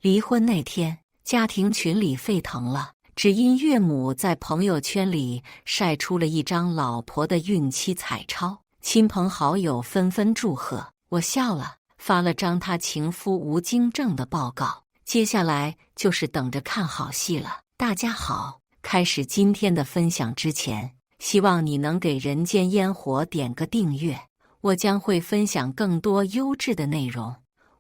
离婚那天，家庭群里沸腾了，只因岳母在朋友圈里晒出了一张老婆的孕期彩超，亲朋好友纷纷祝贺。我笑了，发了张他情夫无精症的报告。接下来就是等着看好戏了。大家好，开始今天的分享之前，希望你能给人间烟火点个订阅，我将会分享更多优质的内容。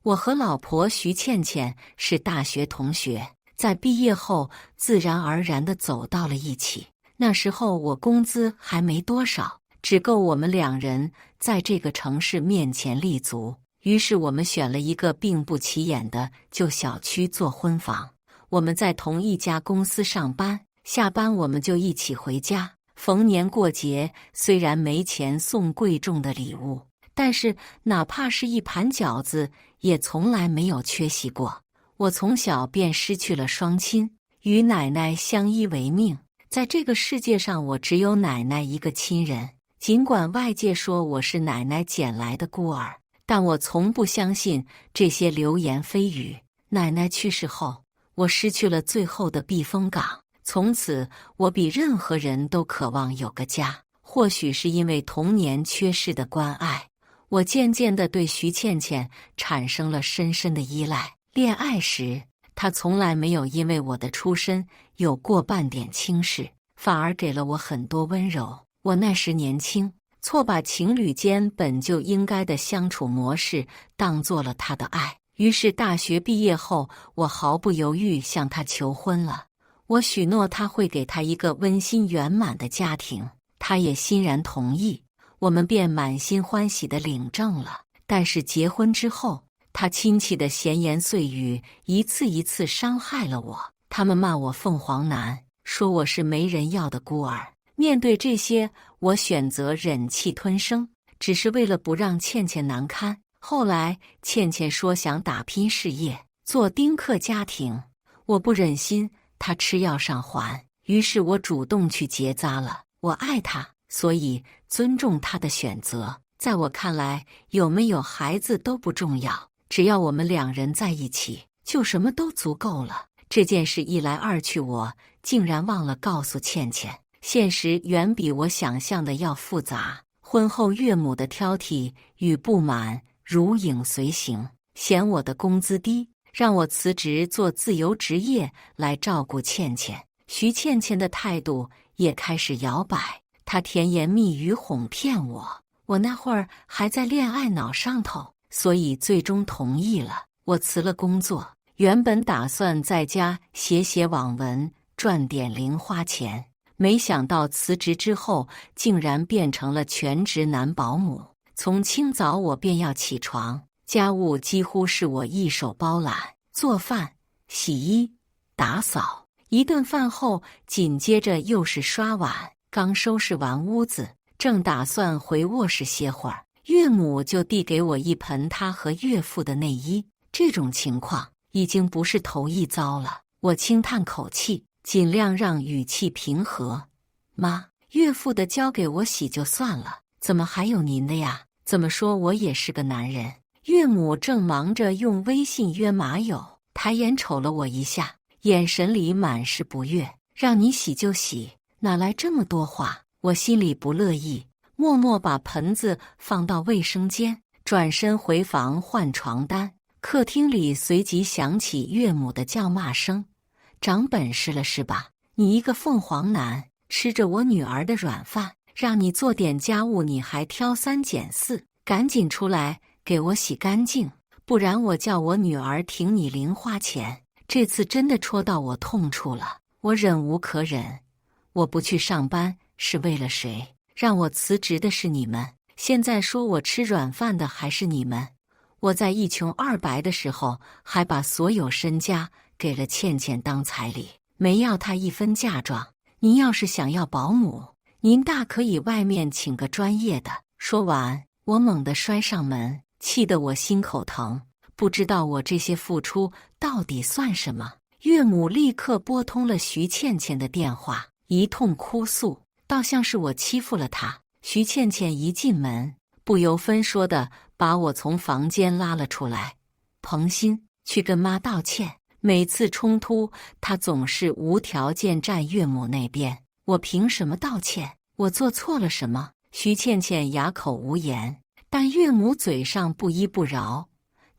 我和老婆徐倩倩是大学同学，在毕业后自然而然地走到了一起。那时候我工资还没多少，只够我们两人在这个城市面前立足。于是我们选了一个并不起眼的旧小区做婚房。我们在同一家公司上班，下班我们就一起回家。逢年过节，虽然没钱送贵重的礼物，但是哪怕是一盘饺子，也从来没有缺席过。我从小便失去了双亲，与奶奶相依为命。在这个世界上，我只有奶奶一个亲人。尽管外界说我是奶奶捡来的孤儿，但我从不相信这些流言蜚语。奶奶去世后，我失去了最后的避风港。从此，我比任何人都渴望有个家。或许是因为童年缺失的关爱，我渐渐地对徐倩倩产生了深深的依赖。恋爱时，她从来没有因为我的出身有过半点轻视，反而给了我很多温柔。我那时年轻，错把情侣间本就应该的相处模式当做了她的爱。于是大学毕业后，我毫不犹豫向她求婚了。我许诺她会给她一个温馨圆满的家庭，她也欣然同意。我们便满心欢喜地领证了。但是结婚之后，他亲戚的闲言碎语一次一次伤害了我。他们骂我凤凰男，说我是没人要的孤儿。面对这些，我选择忍气吞声，只是为了不让倩倩难堪。后来倩倩说想打拼事业，做丁克家庭，我不忍心她吃药上环，于是我主动去结扎了。我爱她，所以尊重她的选择。在我看来，有没有孩子都不重要，只要我们两人在一起，就什么都足够了。这件事一来二去，我竟然忘了告诉倩倩，现实远比我想象的要复杂。婚后岳母的挑剔与不满如影随形，嫌我的工资低，让我辞职做自由职业来照顾倩倩。徐倩倩的态度也开始摇摆，她甜言蜜语哄骗我。我那会儿还在恋爱脑上头，所以最终同意了。我辞了工作，原本打算在家写写网文，赚点零花钱，没想到辞职之后，竟然变成了全职男保姆。从清早我便要起床，家务几乎是我一手包揽，做饭、洗衣、打扫。一顿饭后，紧接着又是刷碗。刚收拾完屋子，正打算回卧室歇会儿，岳母就递给我一盆她和岳父的内衣。这种情况已经不是头一遭了。我轻叹口气，尽量让语气平和。妈，岳父的交给我洗就算了，怎么还有您的呀？怎么说我也是个男人。岳母正忙着用微信约马友，抬眼瞅了我一下，眼神里满是不悦。让你洗就洗，哪来这么多话？我心里不乐意，默默把盆子放到卫生间，转身回房换床单。客厅里随即响起岳母的叫骂声：“长本事了是吧？你一个凤凰男，吃着我女儿的软饭，让你做点家务你还挑三拣四，赶紧出来给我洗干净，不然我叫我女儿停你零花钱。”这次真的戳到我痛处了，我忍无可忍。我不去上班是为了谁？让我辞职的是你们，现在说我吃软饭的还是你们。我在一穷二白的时候，还把所有身家给了倩倩当彩礼，没要她一分嫁妆。您要是想要保姆，您大可以外面请个专业的。说完，我猛地摔上门，气得我心口疼。不知道我这些付出到底算什么？岳母立刻拨通了徐倩倩的电话，一通哭诉，倒像是我欺负了她。徐倩倩一进门，不由分说的把我从房间拉了出来。彭鑫，去跟妈道歉，每次冲突，他总是无条件站岳母那边。我凭什么道歉？我做错了什么？徐倩倩哑口无言，但岳母嘴上不依不饶，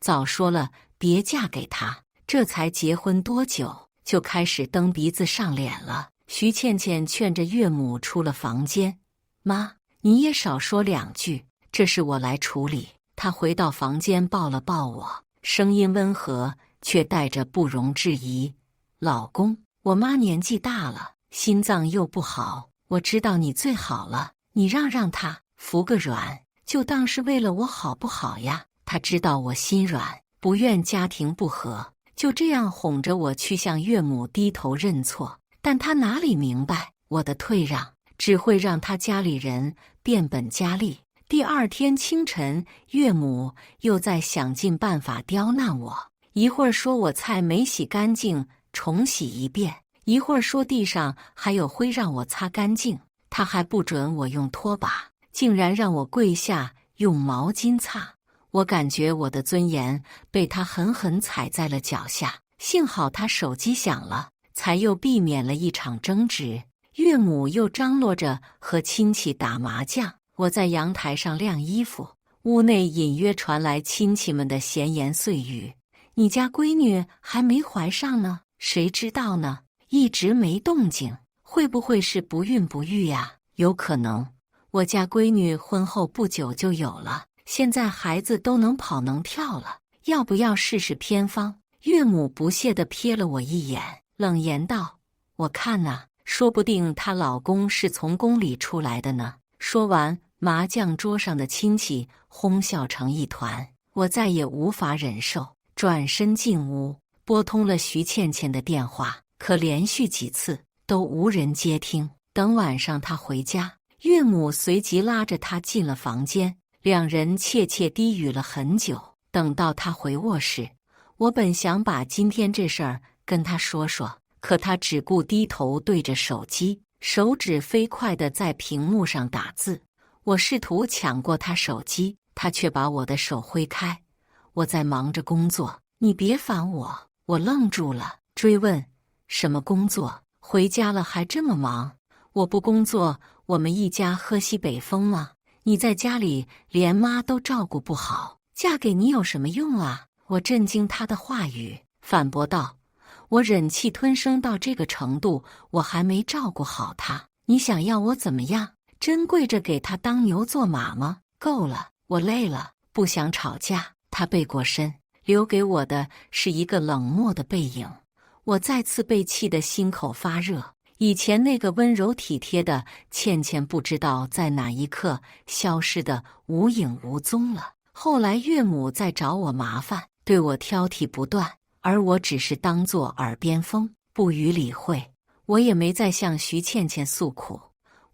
早说了别嫁给他。这才结婚多久，就开始蹬鼻子上脸了。徐倩倩劝着岳母出了房间，妈，你也少说两句，这事我来处理。她回到房间抱了抱我，声音温和，却带着不容置疑。老公，我妈年纪大了，心脏又不好，我知道你最好了，你让她服个软，就当是为了我好不好呀？她知道我心软，不愿家庭不和，就这样哄着我去向岳母低头认错。但她哪里明白，我的退让只会让她家里人变本加厉。第二天清晨，岳母又在想尽办法刁难我，一会儿说我菜没洗干净，重洗一遍，一会儿说地上还有灰让我擦干净，她还不准我用拖把，竟然让我跪下用毛巾擦。我感觉我的尊严被她狠狠踩在了脚下，幸好她手机响了，才又避免了一场争执。岳母又张罗着和亲戚打麻将，我在阳台上晾衣服，屋内隐约传来亲戚们的闲言碎语。你家闺女还没怀上呢，谁知道呢？一直没动静，会不会是不孕不育呀？有可能，我家闺女婚后不久就有了，现在孩子都能跑能跳了，要不要试试偏方？岳母不屑地瞥了我一眼，冷言道：我看呐，说不定她老公是从宫里出来的呢。说完，麻将桌上的亲戚哄笑成一团，我再也无法忍受，转身进屋，拨通了徐倩倩的电话，可连续几次都无人接听。等晚上她回家，岳母随即拉着她进了房间，两人窃窃低语了很久。等到她回卧室，我本想把今天这事儿跟她说说，可她只顾低头对着手机，手指飞快地在屏幕上打字。我试图抢过她手机，她却把我的手挥开。我在忙着工作，你别烦我。我愣住了，追问：什么工作？回家了还这么忙？我不工作，我们一家喝西北风吗？你在家里连妈都照顾不好，嫁给你有什么用啊？我震惊她的话语，反驳道：我忍气吞声到这个程度，我还没照顾好她，你想要我怎么样？真跪着给她当牛做马吗？够了，我累了，不想吵架。她背过身，留给我的是一个冷漠的背影。我再次被气得心口发热。以前那个温柔体贴的倩倩，不知道在哪一刻消失得无影无踪了。后来岳母在找我麻烦，对我挑剔不断，而我只是当作耳边风，不予理会。我也没再向徐倩倩诉苦，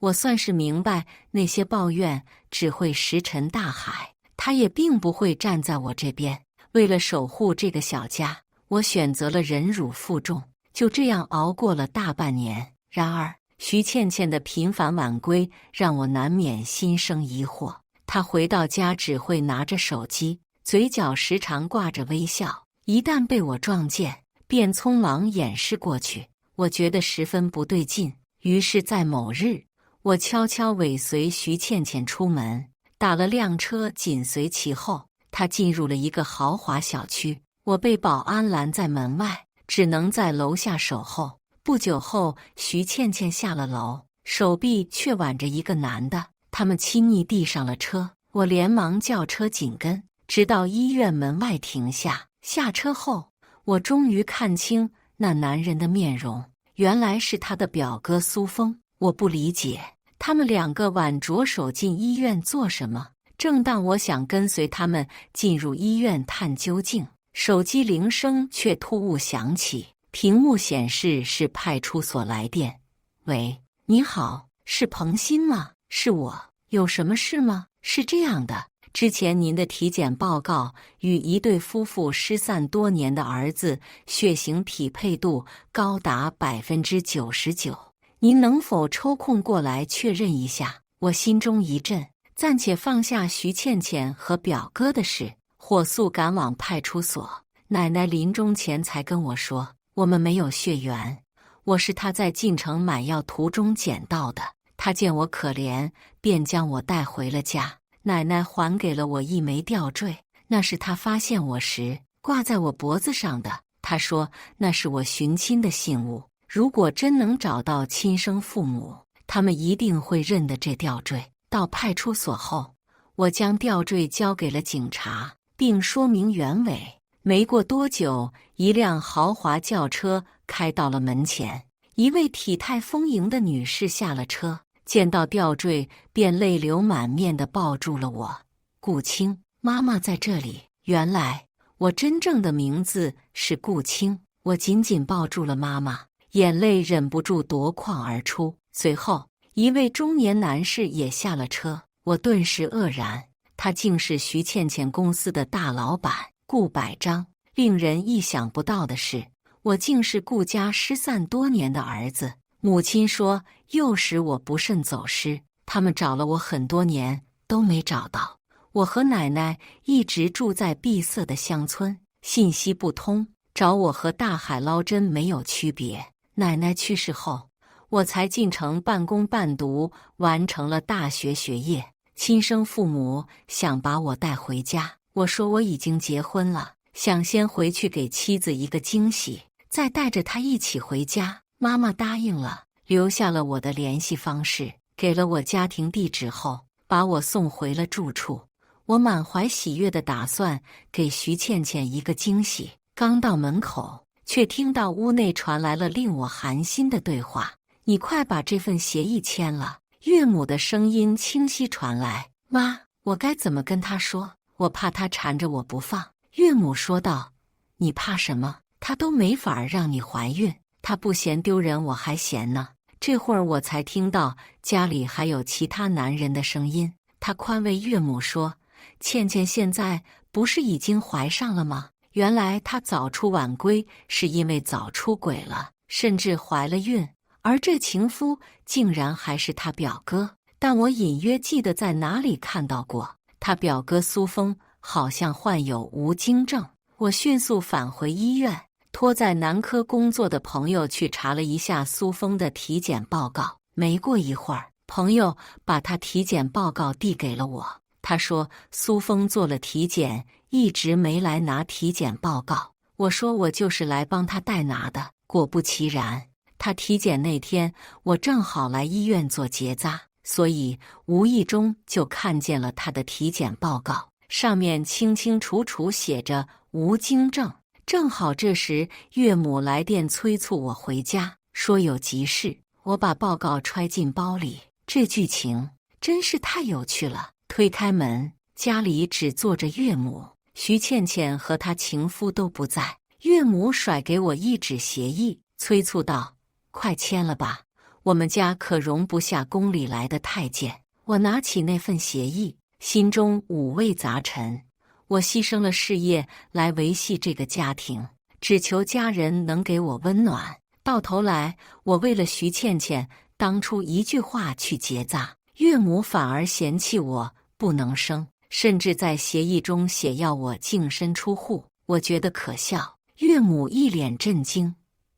我算是明白那些抱怨只会石沉大海，她也并不会站在我这边。为了守护这个小家，我选择了忍辱负重，就这样熬过了大半年。然而，徐倩倩的频繁晚归让我难免心生疑惑。她回到家只会拿着手机，嘴角时常挂着微笑，一旦被我撞见，便匆忙掩饰过去。我觉得十分不对劲，于是在某日，我悄悄尾随徐倩倩出门，打了辆车紧随其后。她进入了一个豪华小区，我被保安拦在门外，只能在楼下守候。不久后，徐倩倩下了楼，手臂却挽着一个男的，他们亲昵地上了车。我连忙叫车紧跟，直到医院门外停下。下车后，我终于看清那男人的面容，原来是他的表哥苏峰。我不理解，他们两个挽着手进医院做什么？正当我想跟随他们进入医院探究竟，手机铃声却突兀响起。屏幕显示是派出所来电。喂，你好，是彭鑫吗？是我，有什么事吗？是这样的，之前您的体检报告与一对夫妇失散多年的儿子血型匹配度高达99%，您能否抽空过来确认一下？我心中一震，暂且放下徐倩倩和表哥的事，火速赶往派出所。奶奶临终前才跟我说，我们没有血缘，我是她在进城买药途中捡到的。她见我可怜，便将我带回了家。奶奶还给了我一枚吊坠，那是她发现我时挂在我脖子上的。她说那是我寻亲的信物，如果真能找到亲生父母，他们一定会认得这吊坠。到派出所后，我将吊坠交给了警察，并说明原委。没过多久，一辆豪华轿车开到了门前，一位体态丰盈的女士下了车，见到吊坠便泪流满面地抱住了我。顾青，妈妈在这里。原来我真正的名字是顾青。我紧紧抱住了妈妈，眼泪忍不住夺眶而出。随后，一位中年男士也下了车，我顿时愕然，他竟是徐倩倩公司的大老板顾百章。令人意想不到的是，我竟是顾家失散多年的儿子。母亲说，幼时我不慎走失，他们找了我很多年都没找到。我和奶奶一直住在闭塞的乡村，信息不通，找我和大海捞针没有区别。奶奶去世后，我才进城半工半读，完成了大学学业。亲生父母想把我带回家，我说我已经结婚了，想先回去给妻子一个惊喜，再带着她一起回家。妈妈答应了，留下了我的联系方式，给了我家庭地址后，把我送回了住处。我满怀喜悦地打算给徐倩倩一个惊喜，刚到门口，却听到屋内传来了令我寒心的对话：“你快把这份协议签了。”岳母的声音清晰传来：“妈，我该怎么跟他说？我怕他缠着我不放。”岳母说道：“你怕什么？他都没法让你怀孕，他不嫌丢人，我还嫌呢。”这会儿我才听到家里还有其他男人的声音。他宽慰岳母说：“倩倩现在不是已经怀上了吗？原来她早出晚归是因为早出轨了，甚至怀了孕。而这情夫竟然还是他表哥，但我隐约记得在哪里看到过，他表哥苏峰好像患有无精症。”我迅速返回医院，托在男科工作的朋友去查了一下苏峰的体检报告。没过一会儿，朋友把他体检报告递给了我。他说苏峰做了体检，一直没来拿体检报告。我说我就是来帮他代拿的。果不其然，他体检那天我正好来医院做结扎，所以无意中就看见了他的体检报告，上面清清楚楚写着无精症。正好这时岳母来电催促我回家，说有急事。我把报告揣进包里，这剧情真是太有趣了。推开门，家里只坐着岳母，徐倩倩和她情夫都不在。岳母甩给我一纸协议，催促道：“快签了吧，我们家可容不下宫里来的太监。”我拿起那份协议，心中五味杂陈。我牺牲了事业来维系这个家庭，只求家人能给我温暖。到头来，我为了徐倩倩当初一句话去结扎，岳母反而嫌弃我不能生，甚至在协议中写要我净身出户。我觉得可笑。岳母一脸震惊：“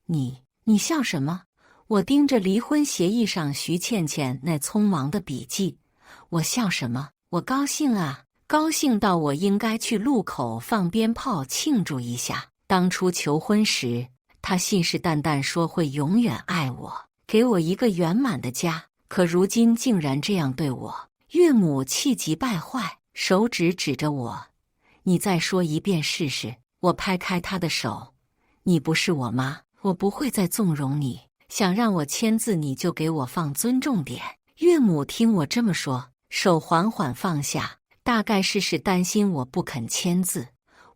你笑什么？”我盯着离婚协议上徐倩倩那匆忙的笔记：“我笑什么？我高兴啊，高兴到我应该去路口放鞭炮庆祝一下。当初求婚时，他信誓旦旦说会永远爱我，给我一个圆满的家，可如今竟然这样对我。”岳母气急败坏，手指指着我：“你再说一遍试试。”我拍开他的手：“你不是我妈，我不会再纵容你。想让我签字，你就给我放尊重点。”岳母听我这么说，手缓缓放下，大概是担心我不肯签字。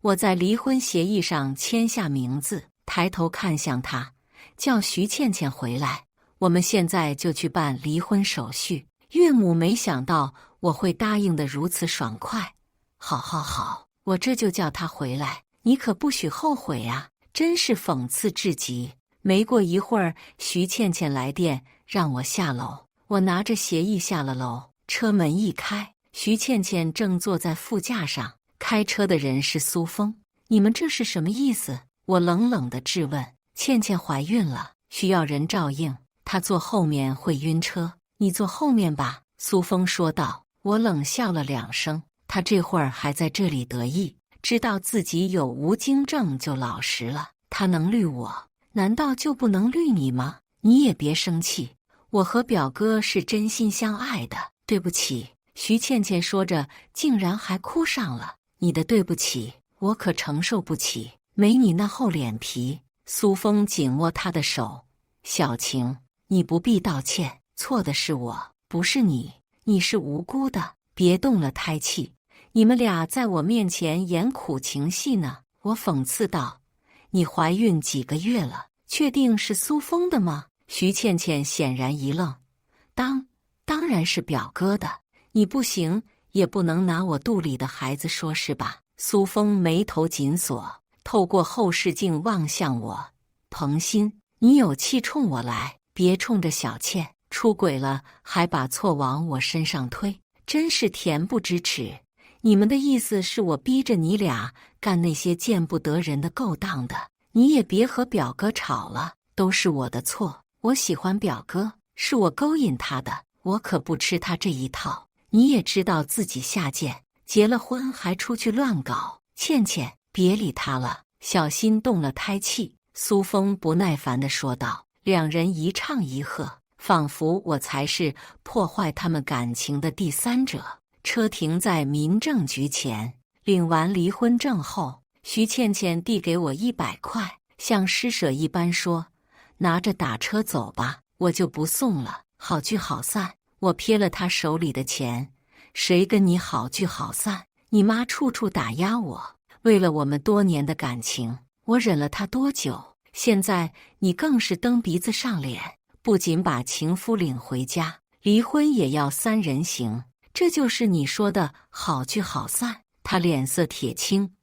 我在离婚协议上签下名字，抬头看向他，叫徐倩倩回来，我们现在就去办离婚手续。岳母没想到我会答应得如此爽快。好好好，我这就叫他回来，你可不许后悔啊！真是讽刺至极。没过一会儿，徐倩倩来电让我下楼，我拿着协议下了楼，车门一开，徐倩倩正坐在副驾上，开车的人是苏峰。你们这是什么意思？我冷冷地质问。倩倩怀孕了，需要人照应，她坐后面会晕车，你坐后面吧。苏峰说道。我冷笑了2声，他这会儿还在这里得意，知道自己有无精症就老实了。他能绿我，难道就不能绿你吗？你也别生气，我和表哥是真心相爱的。对不起。徐倩倩说着，竟然还哭上了。你的对不起，我可承受不起，没你那厚脸皮。苏峰紧握她的手，小晴，你不必道歉，错的是我，不是你。你是无辜的，别动了胎气。你们俩在我面前演苦情戏呢。我讽刺道。你怀孕几个月了，确定是苏峰的吗？徐倩倩显然一愣。当然是表哥的，你不行，也不能拿我肚里的孩子说是吧？苏峰眉头紧锁，透过后视镜望向我。彭鑫，你有气冲我来，别冲着小倩出轨了还把错往我身上推，真是恬不知耻。你们的意思是我逼着你俩干那些见不得人的勾当的？你也别和表哥吵了，都是我的错。我喜欢表哥，是我勾引他的，我可不吃他这一套。你也知道自己下贱，结了婚还出去乱搞。倩倩，别理他了，小心动了胎气。苏峰不耐烦地说道。两人一唱一和，仿佛我才是破坏他们感情的第三者。车停在民政局前，领完离婚证后，徐倩倩递给我100块，像施舍一般说：“拿着打车走吧，我就不送了，好聚好散。”我瞥了她手里的钱，谁跟你好聚好散？你妈处处打压我，为了我们多年的感情，我忍了她多久？现在你更是蹬鼻子上脸，不仅把情夫领回家，离婚也要3人行，这就是你说的好聚好散？他脸色铁青，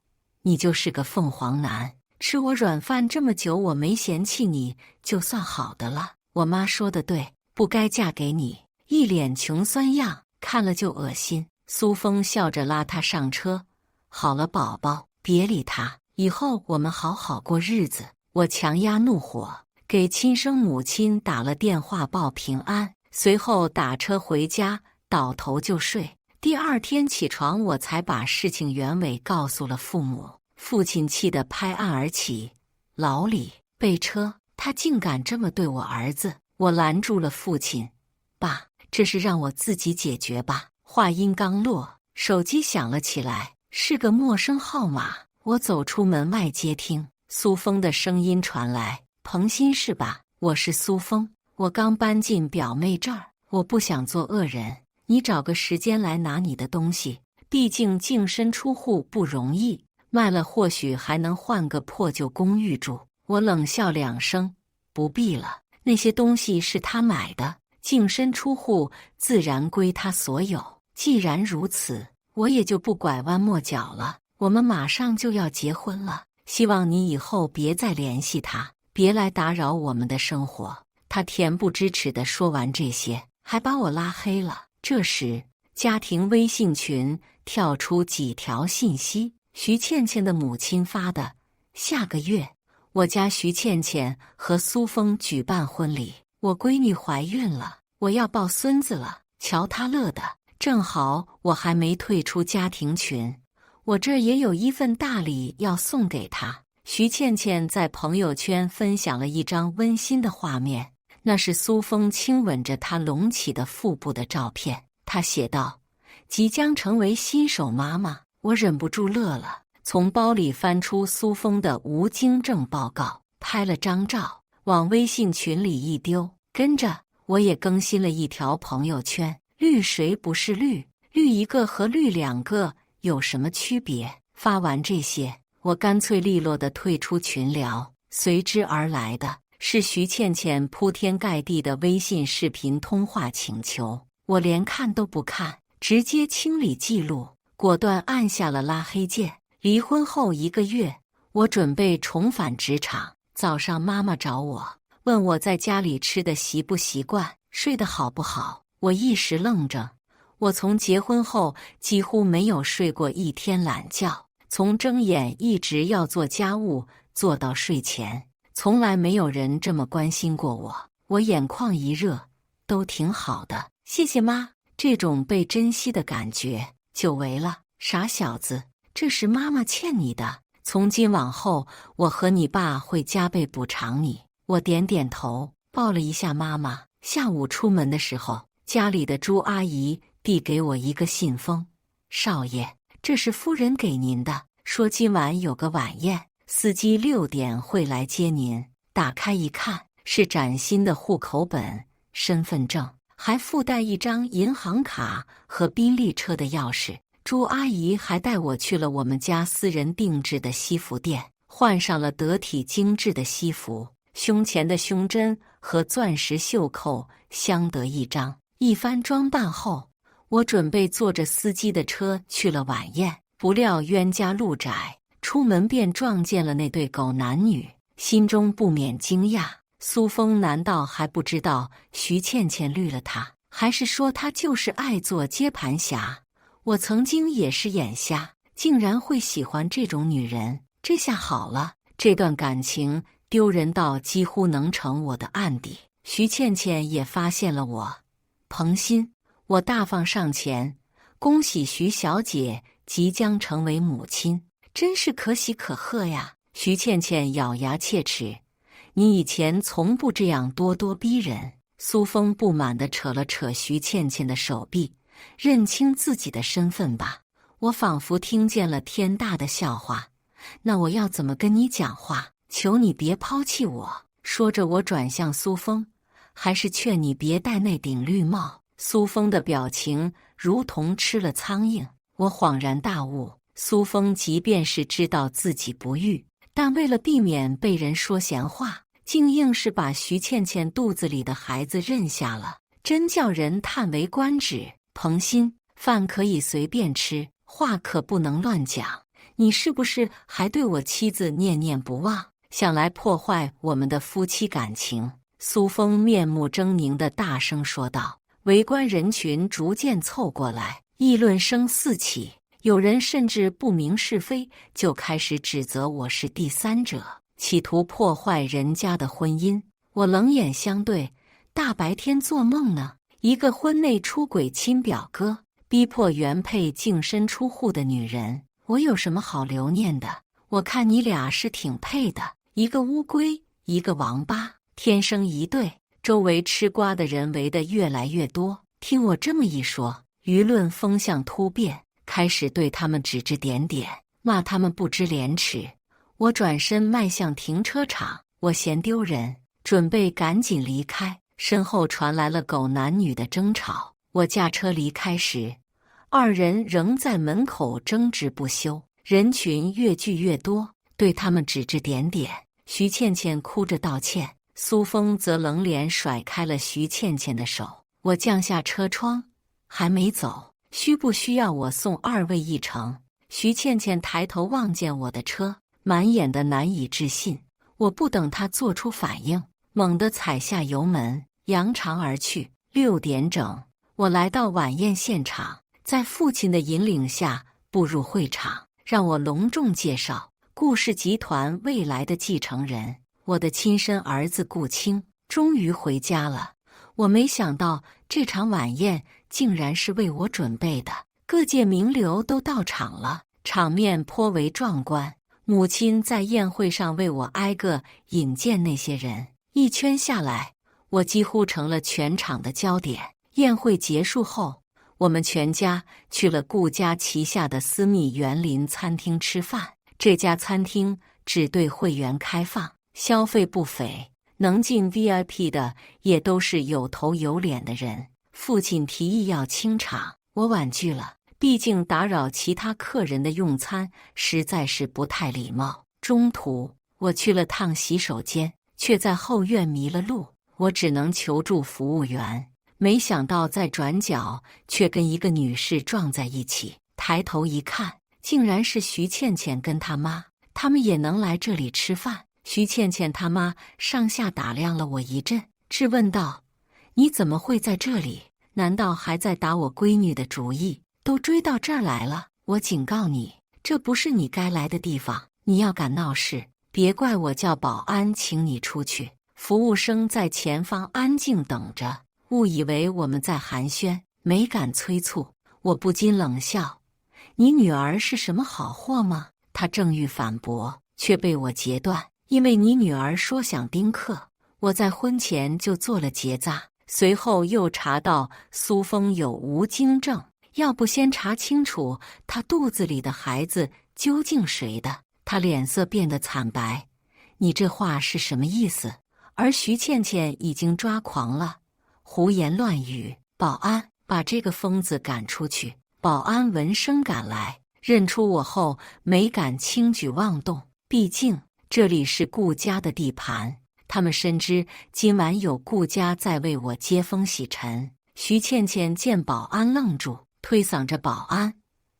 你就是个凤凰男，吃我软饭这么久，我没嫌弃你就算好的了。我妈说的对，不该嫁给你，一脸穷酸样，看了就恶心。苏峰笑着拉她上车。好了，宝宝，别理他，以后我们好好过日子。我强压怒火，给亲生母亲打了电话报平安，随后打车回家，倒头就睡。第2天起床，我才把事情原委告诉了父母。父亲气得拍案而起：“老李，备车！他竟敢这么对我儿子！”我拦住了父亲：“爸，这事让我自己解决吧。”话音刚落，手机响了起来，是个陌生号码。我走出门外接听，苏峰的声音传来：“彭鑫是吧？我是苏峰，我刚搬进表妹这儿，我不想做恶人，你找个时间来拿你的东西，毕竟净身出户不容易，卖了或许还能换个破旧公寓住。”我冷笑2声：“不必了，那些东西是他买的，净身出户自然归他所有。既然如此，我也就不拐弯抹角了。我们马上就要结婚了，希望你以后别再联系他，别来打扰我们的生活。”他恬不知耻地说完这些，还把我拉黑了。这时，家庭微信群跳出几条信息：徐倩倩的母亲发的，下个月我家徐倩倩和苏峰举办婚礼，我闺女怀孕了，我要抱孙子了，瞧她乐的。正好我还没退出家庭群，我这儿也有一份大礼要送给她。徐倩倩在朋友圈分享了一张温馨的画面，那是苏峰亲吻着她隆起的腹部的照片。她写道：“即将成为新手妈妈。”我忍不住乐了，从包里翻出苏峰的无精症报告，拍了张照，往微信群里一丢。跟着我也更新了一条朋友圈：“绿谁不是绿？绿一个和绿2个有什么区别？”发完这些，我干脆利落地退出群聊。随之而来的是徐倩倩铺天盖地的微信视频通话请求，我连看都不看，直接清理记录，果断按下了拉黑键。离婚后1个月，我准备重返职场。早上妈妈找我，问我在家里吃的习不习惯，睡得好不好。我一时愣怔，我从结婚后几乎没有睡过1天懒觉，从睁眼一直要做家务，做到睡前，从来没有人这么关心过我。我眼眶一热，都挺好的，谢谢妈。这种被珍惜的感觉，久违了。傻小子，这是妈妈欠你的，从今往后，我和你爸会加倍补偿你。我点点头，抱了一下妈妈。下午出门的时候，家里的朱阿姨递给我一个信封，少爷，这是夫人给您的，说今晚有个晚宴，司机6点会来接您。打开一看，是崭新的户口本、身份证，还附带一张银行卡和宾利车的钥匙。朱阿姨还带我去了我们家私人定制的西服店，换上了得体精致的西服，胸前的胸针和钻石袖扣相得益彰。一番装扮后，我准备坐着司机的车去了晚宴，不料冤家路窄，出门便撞见了那对狗男女，心中不免惊讶。苏峰难道还不知道徐倩倩绿了他，还是说他就是爱做接盘侠？我曾经也是眼瞎，竟然会喜欢这种女人。这下好了，这段感情丢人到几乎能成我的案底。徐倩倩也发现了我，彭鑫，我大方上前，恭喜徐小姐即将成为母亲，真是可喜可贺呀。徐倩倩咬牙切齿，你以前从不这样咄咄逼人。苏峰不满地扯了扯徐倩倩的手臂，认清自己的身份吧。我仿佛听见了天大的笑话，那我要怎么跟你讲话？求你别抛弃我。说着我转向苏峰，还是劝你别戴那顶绿帽。苏峰的表情如同吃了苍蝇。我恍然大悟，苏峰即便是知道自己不育，但为了避免被人说闲话，竟硬是把徐倩倩肚子里的孩子认下了，真叫人叹为观止。彭鑫，饭可以随便吃，话可不能乱讲。你是不是还对我妻子念念不忘，想来破坏我们的夫妻感情？苏峰面目狰狞地大声说道。围观人群逐渐凑过来，议论声四起，有人甚至不明是非，就开始指责我是第三者，企图破坏人家的婚姻。我冷眼相对，大白天做梦呢？一个婚内出轨亲表哥，逼迫原配净身出户的女人，我有什么好留念的？我看你俩是挺配的，一个乌龟，一个王八，天生一对。周围吃瓜的人围得越来越多，听我这么一说，舆论风向突变，开始对他们指指点点，骂他们不知廉耻。我转身迈向停车场，我嫌丢人，准备赶紧离开，身后传来了狗男女的争吵。我驾车离开时，二人仍在门口争执不休，人群越聚越多，对他们指指点点。徐倩倩哭着道歉，苏峰则冷脸甩开了徐倩倩的手。我降下车窗，还没走，需不需要我送2位一程？徐倩倩抬头望见我的车，满眼的难以置信。我不等她做出反应，猛地踩下油门，扬长而去。6点整，我来到晚宴现场，在父亲的引领下步入会场，让我隆重介绍顾氏集团未来的继承人，我的亲生儿子顾清终于回家了。我没想到这场晚宴竟然是为我准备的，各界名流都到场了，场面颇为壮观。母亲在宴会上为我挨个引荐那些人，一圈下来，我几乎成了全场的焦点。宴会结束后，我们全家去了顾家旗下的私密园林餐厅吃饭。这家餐厅只对会员开放，消费不菲，能进 VIP 的也都是有头有脸的人。父亲提议要清场，我婉拒了，毕竟打扰其他客人的用餐实在是不太礼貌。中途我去了趟洗手间，却在后院迷了路，我只能求助服务员。没想到在转角却跟一个女士撞在一起，抬头一看，竟然是徐倩倩跟她妈，他们也能来这里吃饭。徐倩倩她妈上下打量了我一阵，质问道：“你怎么会在这里？难道还在打我闺女的主意？都追到这儿来了，我警告你，这不是你该来的地方，你要敢闹事，别怪我叫保安请你出去。服务生在前方安静等着，误以为我们在寒暄，没敢催促。我不禁冷笑：你女儿是什么好货吗？他正欲反驳，却被我截断。因为你女儿说想丁克，我在婚前就做了结扎，随后又查到苏峰有无精症，要不先查清楚她肚子里的孩子究竟谁的。他脸色变得惨白，你这话是什么意思？而徐倩倩已经抓狂了，胡言乱语。保安，把这个疯子赶出去。保安闻声赶来，认出我后没敢轻举妄动，毕竟这里是顾家的地盘，他们深知今晚有顾家在为我接风洗尘。徐倩倩见保安愣住，推搡着保安：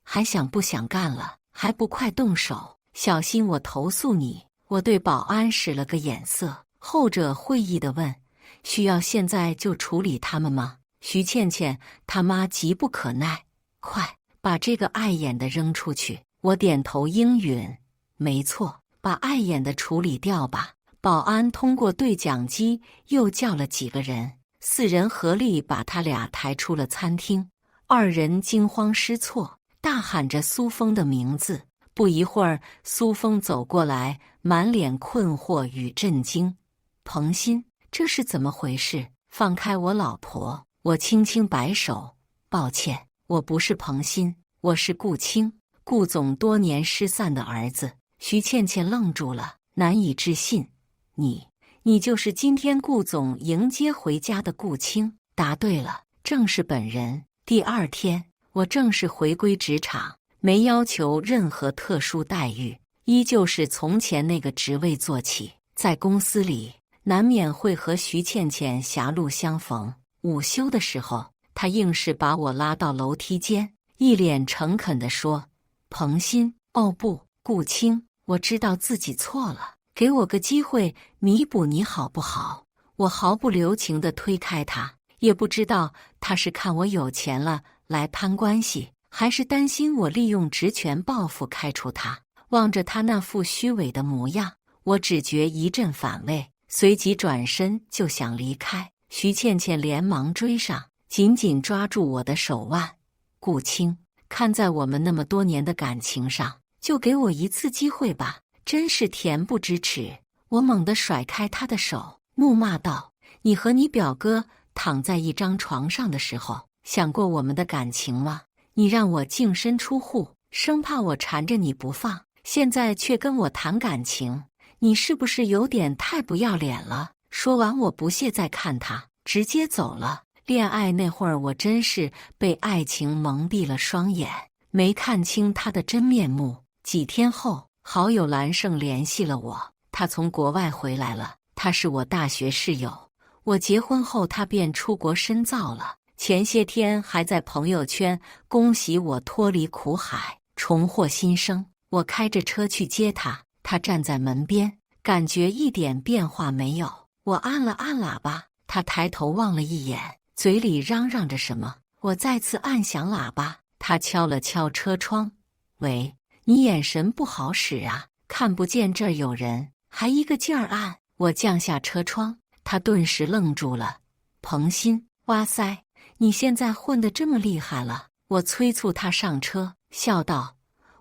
还想不想干了？还不快动手，小心我投诉你！我对保安使了个眼色，后者会意地问：需要现在就处理他们吗？徐倩倩他妈急不可耐：快把这个碍眼的扔出去！我点头应允：没错，把碍眼的处理掉吧。保安通过对讲机又叫了几个人，4人合力把他俩抬出了餐厅。2人惊慌失措，大喊着苏峰的名字。不一会儿，苏峰走过来，满脸困惑与震惊：彭鑫，这是怎么回事？放开我老婆！我轻轻摆手：抱歉，我不是彭鑫，我是顾清，顾总多年失散的儿子。徐倩倩愣住了，难以置信：你就是今天顾总迎接回家的顾清？答对了，正是本人。第2天，我正式回归职场，没要求任何特殊待遇，依旧是从前那个职位做起。在公司里，难免会和徐倩倩狭路相逢。午休的时候，她硬是把我拉到楼梯间，一脸诚恳地说：彭鑫，哦不，顾清，我知道自己错了，给我个机会弥补你好不好？我毫不留情地推开他，也不知道他是看我有钱了来攀关系，还是担心我利用职权报复开除他。望着他那副虚伪的模样，我只觉一阵反胃，随即转身就想离开。徐倩倩连忙追上，紧紧抓住我的手腕：顾清，看在我们那么多年的感情上，就给我一次机会吧，真是恬不知耻！我猛地甩开他的手，怒骂道：你和你表哥躺在一张床上的时候，想过我们的感情吗？你让我净身出户，生怕我缠着你不放，现在却跟我谈感情，你是不是有点太不要脸了？说完，我不屑再看他，直接走了。恋爱那会儿，我真是被爱情蒙蔽了双眼，没看清他的真面目。几天后，好友蓝胜联系了我，他从国外回来了，他是我大学室友。我结婚后，他便出国深造了。前些天还在朋友圈恭喜我脱离苦海，重获新生。我开着车去接他，他站在门边，感觉一点变化没有。我按了按喇叭，他抬头望了一眼，嘴里嚷嚷着什么。我再次按响喇叭，他敲了敲车窗：喂，你眼神不好使啊，看不见这儿有人，还一个劲儿按。我降下车窗，他顿时愣住了：彭鑫，哇塞，你现在混得这么厉害了！我催促他上车，笑道：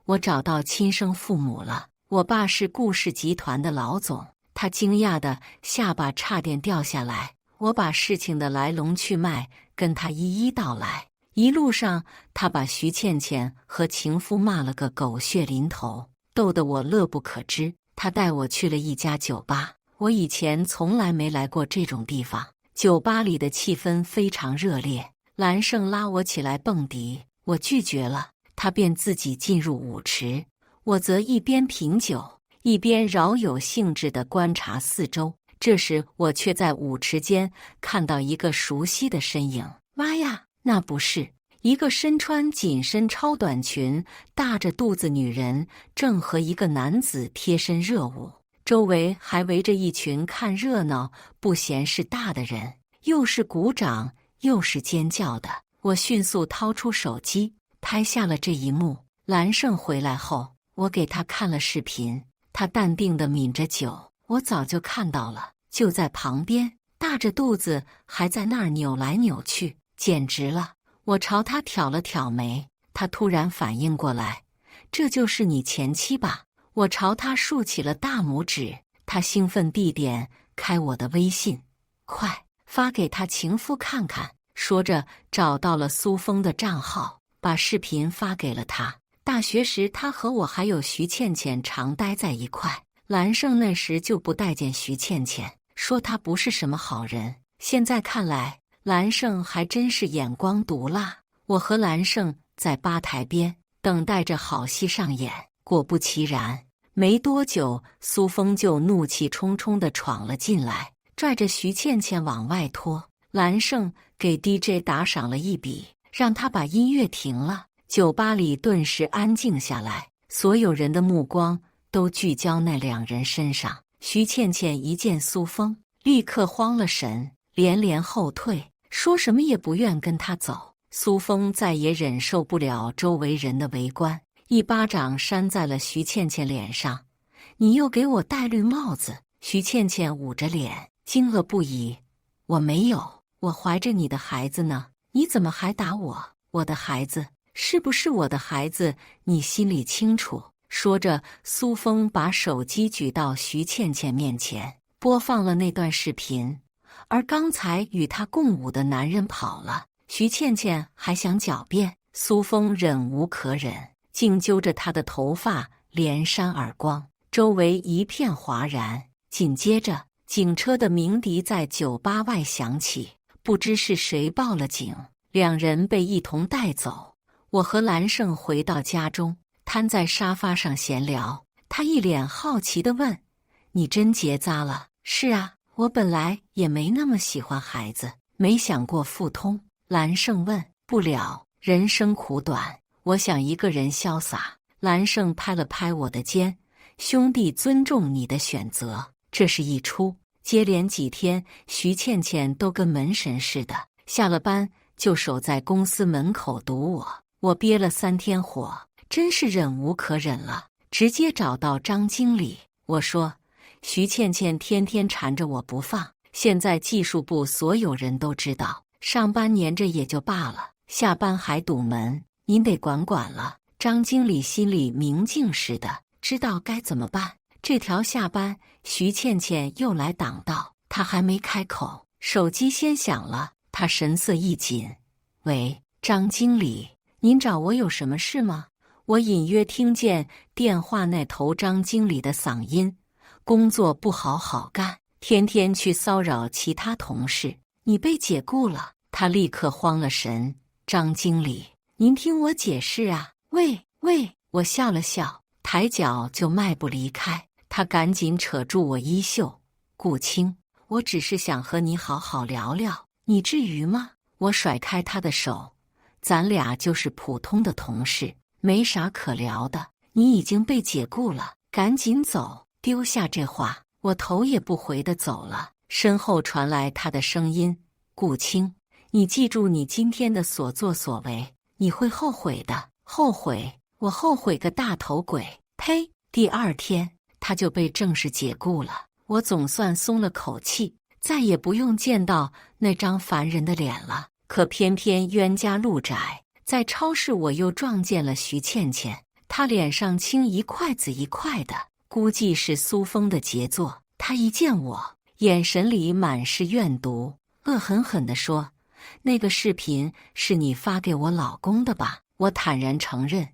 我找到亲生父母了，我爸是顾氏集团的老总。他惊讶的下巴差点掉下来。我把事情的来龙去脉跟他一一道来，一路上他把徐倩倩和情夫骂了个狗血淋头，逗得我乐不可支。他带我去了一家酒吧，我以前从来没来过这种地方。酒吧里的气氛非常热烈，蓝胜拉我起来蹦迪，我拒绝了，他便自己进入舞池，我则一边品酒，一边饶有兴致地观察四周。这时我却在舞池间看到一个熟悉的身影。妈呀，那不是一个身穿紧身超短裙、大着肚子女人正和一个男子贴身热舞，周围还围着一群看热闹不嫌事大的人，又是鼓掌又是尖叫的。我迅速掏出手机拍下了这一幕。蓝胜回来后，我给他看了视频，他淡定地抿着酒。我早就看到了，就在旁边，大着肚子还在那儿扭来扭去，简直了。我朝他挑了挑眉，他突然反应过来，这就是你前妻吧？我朝他竖起了大拇指，他兴奋地点开我的微信，快发给他情夫看看。说着找到了苏峰的账号，把视频发给了他。大学时他和我还有徐倩倩常待在一块，兰胜那时就不待见徐倩倩，说她不是什么好人。现在看来，兰胜还真是眼光毒辣。我和兰胜在吧台边等待着好戏上演，果不其然，没多久苏峰就怒气冲冲地闯了进来，拽着徐倩倩往外拖。兰胜给 DJ 打赏了一笔，让他把音乐停了。酒吧里顿时安静下来，所有人的目光都聚焦那两人身上。徐倩倩一见苏峰，立刻慌了神，连连后退，说什么也不愿跟他走。苏峰再也忍受不了周围人的围观，一巴掌扇在了徐倩倩脸上。你又给我戴绿帽子！徐倩倩捂着脸，惊愕不已。我没有，我怀着你的孩子呢，你怎么还打我？我的孩子是不是我的孩子？你心里清楚。说着，苏峰把手机举到徐倩倩面前，播放了那段视频。而刚才与他共舞的男人跑了，徐倩倩还想狡辩，苏峰忍无可忍，竟揪着她的头发连扇耳光，周围一片哗然。紧接着，警车的鸣笛在酒吧外响起，不知是谁报了警，两人被一同带走。我和兰胜回到家中，瘫在沙发上闲聊。他一脸好奇地问：“你真结扎了？”“是啊，我本来也没那么喜欢孩子，没想过复通。”兰胜问：“不了，人生苦短，我想一个人潇洒。”兰胜拍了拍我的肩：“兄弟尊重你的选择。”这是一出。接连几天，徐倩倩都跟门神似的，下了班就守在公司门口堵我。我憋了3天火，真是忍无可忍了，直接找到张经理。我说：“徐倩倩天天缠着我不放，现在技术部所有人都知道，上班黏着也就罢了，下班还堵门，您得管管了。”张经理心里明镜似的，知道该怎么办。这条下班，徐倩倩又来挡道，她还没开口，手机先响了。她神色一紧：“喂，张经理，您找我有什么事吗？”我隐约听见电话那头张经理的嗓音：“工作不好好干，天天去骚扰其他同事，你被解雇了。”他立刻慌了神：“张经理，您听我解释啊！”“喂！”我笑了笑，抬脚就迈步离开。他赶紧扯住我衣袖：“顾青，我只是想和你好好聊聊，你至于吗？”我甩开他的手：“咱俩就是普通的同事，没啥可聊的。你已经被解雇了，赶紧走。”丢下这话，我头也不回地走了。身后传来他的声音：“顾青，你记住你今天的所作所为，你会后悔的。”后悔？我后悔个大头鬼！呸！第2天他就被正式解雇了，我总算松了口气，再也不用见到那张烦人的脸了。可偏偏冤家路窄，在超市我又撞见了徐倩倩，她脸上青一块紫一块的，估计是苏峰的杰作。她一见我，眼神里满是怨毒，恶狠狠地说：“那个视频是你发给我老公的吧？”我坦然承认：“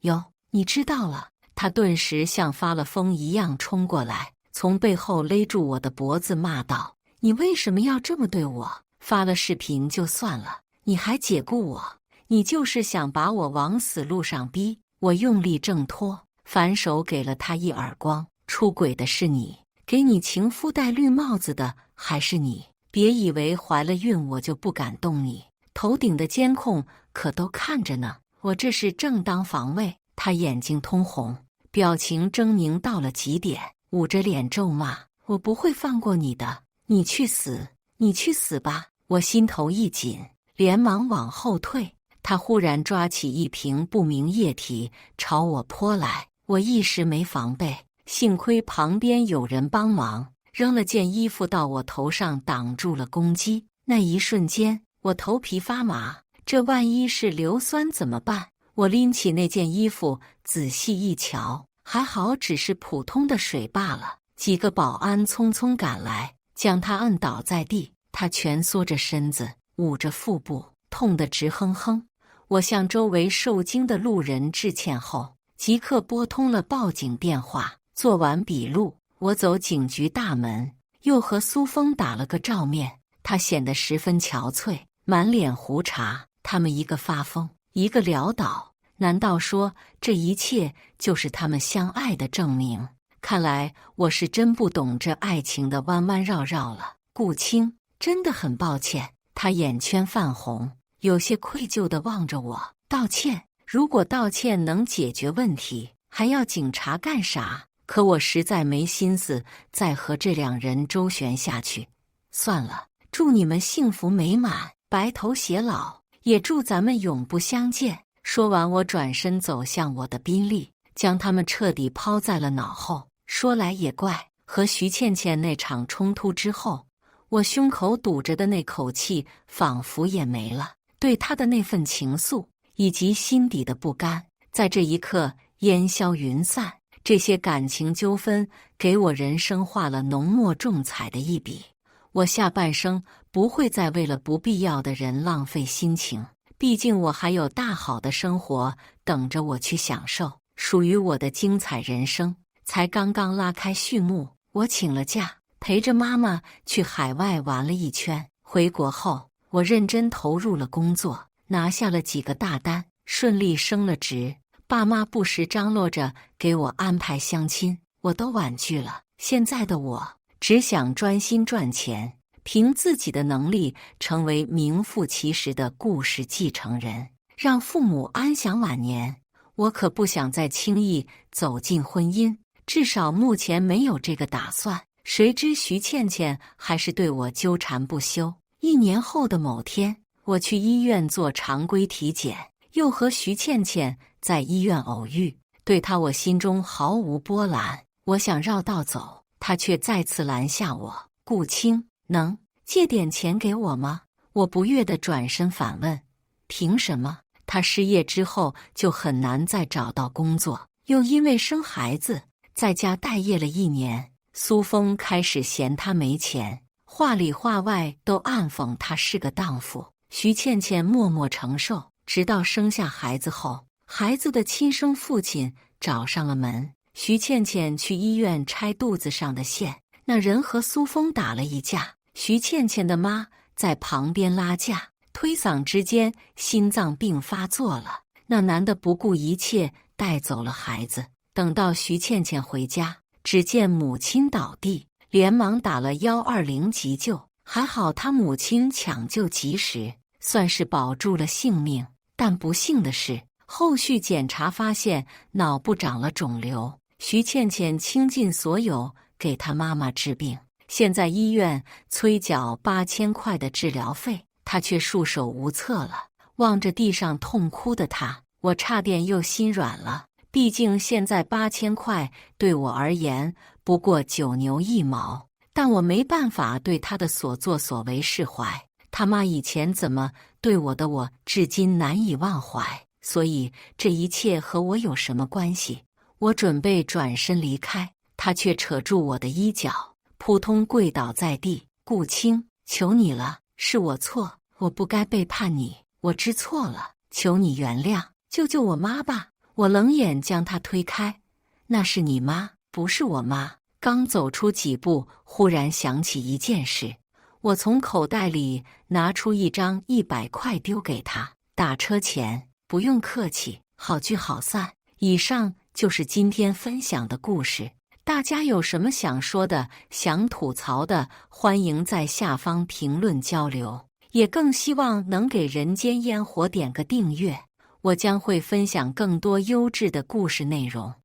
哟，你知道了。”他顿时像发了疯一样冲过来，从背后勒住我的脖子，骂道：“你为什么要这么对我？发了视频就算了，你还解雇我，你就是想把我往死路上逼！”我用力挣脱，反手给了他一耳光：“出轨的是你，给你情夫戴绿帽子的还是你！别以为怀了孕我就不敢动你，头顶的监控可都看着呢，我这是正当防卫。”他眼睛通红，表情狰狞到了极点，捂着脸咒骂：“我不会放过你的，你去死，你去死吧！”我心头一紧，连忙往后退。他忽然抓起一瓶不明液体朝我泼来，我一时没防备，幸亏旁边有人帮忙，扔了件衣服到我头上挡住了攻击。那一瞬间，我头皮发麻，这万一是硫酸怎么办？我拎起那件衣服，仔细一瞧，还好只是普通的水罢了。几个保安匆匆赶来，将他摁倒在地。他蜷缩着身子，捂着腹部，痛得直哼哼。我向周围受惊的路人致歉后，即刻拨通了报警电话。做完笔录，我走警局大门，又和苏峰打了个照面。他显得十分憔悴，满脸胡茬。他们一个发疯，一个潦倒，难道说这一切就是他们相爱的证明？看来我是真不懂这爱情的弯弯绕绕了。顾青，真的很抱歉。他眼圈泛红，有些愧疚地望着我。道歉？如果道歉能解决问题，还要警察干啥？可我实在没心思再和这两人周旋下去。算了，祝你们幸福美满，白头偕老，也祝咱们永不相见。说完，我转身走向我的宾利，将他们彻底抛在了脑后。说来也怪，和徐倩倩那场冲突之后，我胸口堵着的那口气仿佛也没了，对她的那份情愫以及心底的不甘，在这一刻烟消云散。这些感情纠纷给我人生画了浓墨重彩的一笔。我下半生不会再为了不必要的人浪费心情，毕竟我还有大好的生活等着我去享受，属于我的精彩人生才刚刚拉开序幕。我请了假，陪着妈妈去海外玩了一圈。回国后，我认真投入了工作，拿下了几个大单，顺利升了职。爸妈不时张罗着给我安排相亲，我都婉拒了。现在的我只想专心赚钱，凭自己的能力成为名副其实的顾氏继承人，让父母安享晚年。我可不想再轻易走进婚姻，至少目前没有这个打算。谁知徐倩倩还是对我纠缠不休。1年后的某天，我去医院做常规体检，又和徐倩倩在医院偶遇。对她我心中毫无波澜，我想绕道走，她却再次拦下我。顾青，能借点钱给我吗？我不悦地转身反问。凭什么？她失业之后就很难再找到工作，又因为生孩子在家待业了1年。苏峰开始嫌她没钱，话里话外都暗讽她是个荡妇。徐倩倩默默承受，直到生下孩子后，孩子的亲生父亲找上了门。徐倩倩去医院拆肚子上的线，那人和苏峰打了一架，徐倩倩的妈在旁边拉架，推搡之间心脏病发作了。那男的不顾一切带走了孩子。等到徐倩倩回家，只见母亲倒地，连忙打了120急救。还好她母亲抢救及时，算是保住了性命。但不幸的是，后续检查发现脑部长了肿瘤。徐倩倩倾尽所有给她妈妈治病，现在医院催缴8000块的治疗费，她却束手无策了。望着地上痛哭的她，我差点又心软了。毕竟现在8000块对我而言不过9牛1毛，但我没办法对她的所作所为释怀。他妈以前怎么对我的，我至今难以忘怀。所以这一切和我有什么关系？我准备转身离开，他却扯住我的衣角，扑通跪倒在地。顾青，求你了，是我错，我不该背叛你，我知错了，求你原谅，救救我妈吧。我冷眼将他推开。那是你妈，不是我妈。刚走出几步，忽然想起一件事。我从口袋里拿出1张100块丢给他，打车钱，不用客气，好聚好散。以上就是今天分享的故事。大家有什么想说的、想吐槽的，欢迎在下方评论交流。也更希望能给人间烟火点个订阅，我将会分享更多优质的故事内容。